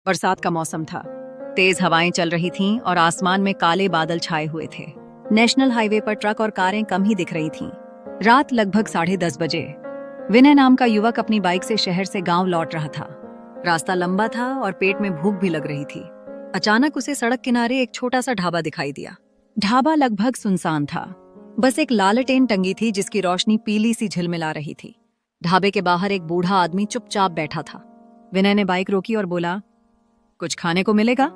बरसात का मौसम था। तेज हवाएं चल रही थीं और आसमान में काले बादल छाए हुए थे। नेशनल हाईवे पर ट्रक और कारें कम ही दिख रही थीं। रात लगभग 10:30 बजे। विनय नाम का युवक अपनी बाइक से शहर से गांव लौट रहा था। रास्ता लंबा था और पेट में भूख भी लग रही थी। अचानक उसे सड़क किनारे एक छोटा सा ढाबा दिखाई दिया। ढाबा लगभग सुनसान था। बस एक लालटेन टंगी थी जिसकी रोशनी पीली सी झिलमिला रही थी। ढाबे के बाहर एक बूढ़ा आदमी चुपचाप बैठा था। विनय ने बाइक रोकी और बोला, कुछ खाने को मिलेगा?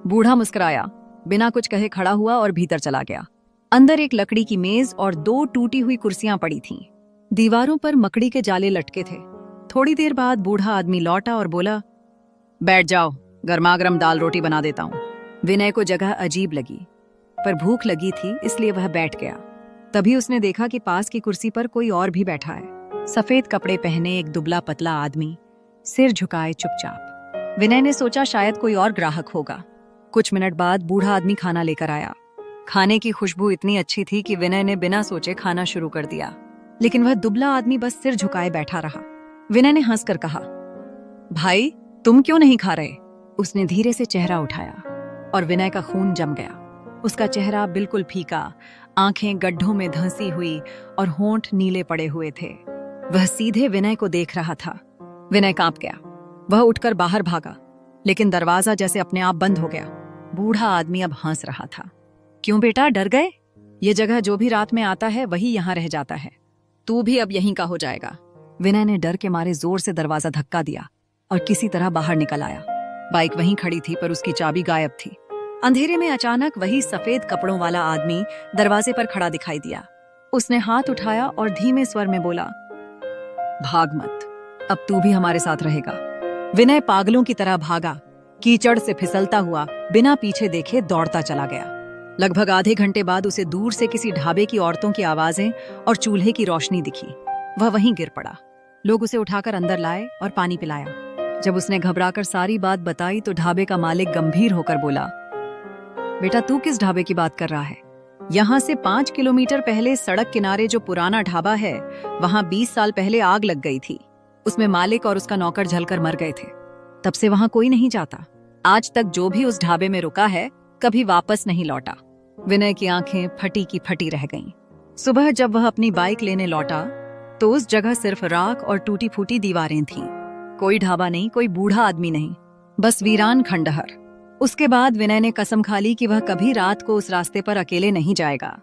बूढ़ा मुस्कुराया, बिना कुछ कहे खड़ा हुआ और भीतर चला गया। अंदर एक लकड़ी की मेज और 2 टूटी हुई कुर्सियां पड़ी थीं। दीवारों पर मकड़ी के जाले लटके थे। थोड़ी देर बाद बूढ़ा आदमी लौटा और बोला, बैठ जाओ, गर्मागर्म दाल रोटी बना देता हूं। विनय को जगह अजीब लगी, पर भूख लगी थी इसलिए वह बैठ गया। तभी उसने देखा कि पास की कुर्सी पर कोई और भी बैठा है। सफेद कपड़े पहने एक दुबला पतला आदमी, सिर झुकाए चुपचाप। विनय ने सोचा शायद कोई और ग्राहक होगा। कुछ मिनट बाद बूढ़ा आदमी खाना लेकर आया। खाने की खुशबू इतनी अच्छी थी कि विनय ने बिना सोचे खाना शुरू कर दिया, लेकिन वह दुबला आदमी बस सिर झुकाए बैठा रहा। विनय ने हंसकर कहा, भाई तुम क्यों नहीं खा रहे? उसने धीरे से चेहरा उठाया और विनय का खून जम गया। उसका चेहरा बिल्कुल फीका, आंखें गड्ढों में धंसी हुई और होंठ नीले पड़े हुए थे। वह सीधे विनय को देख रहा था। विनय कांप गया। वह उठकर बाहर भागा, लेकिन दरवाजा जैसे अपने आप बंद हो गया। बूढ़ा आदमी अब हंस रहा था। क्यों बेटा, डर गए? ये जगह जो भी रात में आता है वही यहाँ रह जाता है। तू भी अब यहीं का हो जाएगा। विनय ने डर के मारे जोर से दरवाजा धक्का दिया और किसी तरह बाहर निकल आया। बाइक वहीं खड़ी थी पर उसकी चाबी गायब थी। अंधेरे में अचानक वही सफेद कपड़ों वाला आदमी दरवाजे पर खड़ा दिखाई दिया। उसने हाथ उठाया और धीमे स्वर में बोला, भाग मत, अब तू भी हमारे साथ रहेगा। विनय पागलों की तरह भागा। कीचड़ से फिसलता हुआ बिना पीछे देखे दौड़ता चला गया। लगभग आधे घंटे बाद उसे दूर से किसी ढाबे की औरतों की आवाजें और चूल्हे की रोशनी दिखी। वह वहीं गिर पड़ा। लोग उसे उठाकर अंदर लाए और पानी पिलाया। जब उसने घबराकर सारी बात बताई तो ढाबे का मालिक गंभीर होकर बोला, बेटा तू किस ढाबे की बात कर रहा है? यहाँ से 5 किलोमीटर पहले सड़क किनारे जो पुराना ढाबा है, वहाँ 20 साल पहले आग लग गई थी। उसमें मालिक और उसका नौकर जलकर मर गए थे। तब से वहाँ कोई नहीं जाता। आज तक जो भी उस ढाबे में रुका है कभी वापस नहीं लौटा। विनय की आंखें फटी की फटी रह गईं। सुबह जब वह अपनी बाइक लेने लौटा तो उस जगह सिर्फ राख और टूटी फूटी दीवारें थीं। कोई ढाबा नहीं, कोई बूढ़ा आदमी नहीं, बस वीरान खंडहर। उसके बाद विनय ने कसम खा ली कि वह कभी रात को उस रास्ते पर अकेले नहीं जाएगा।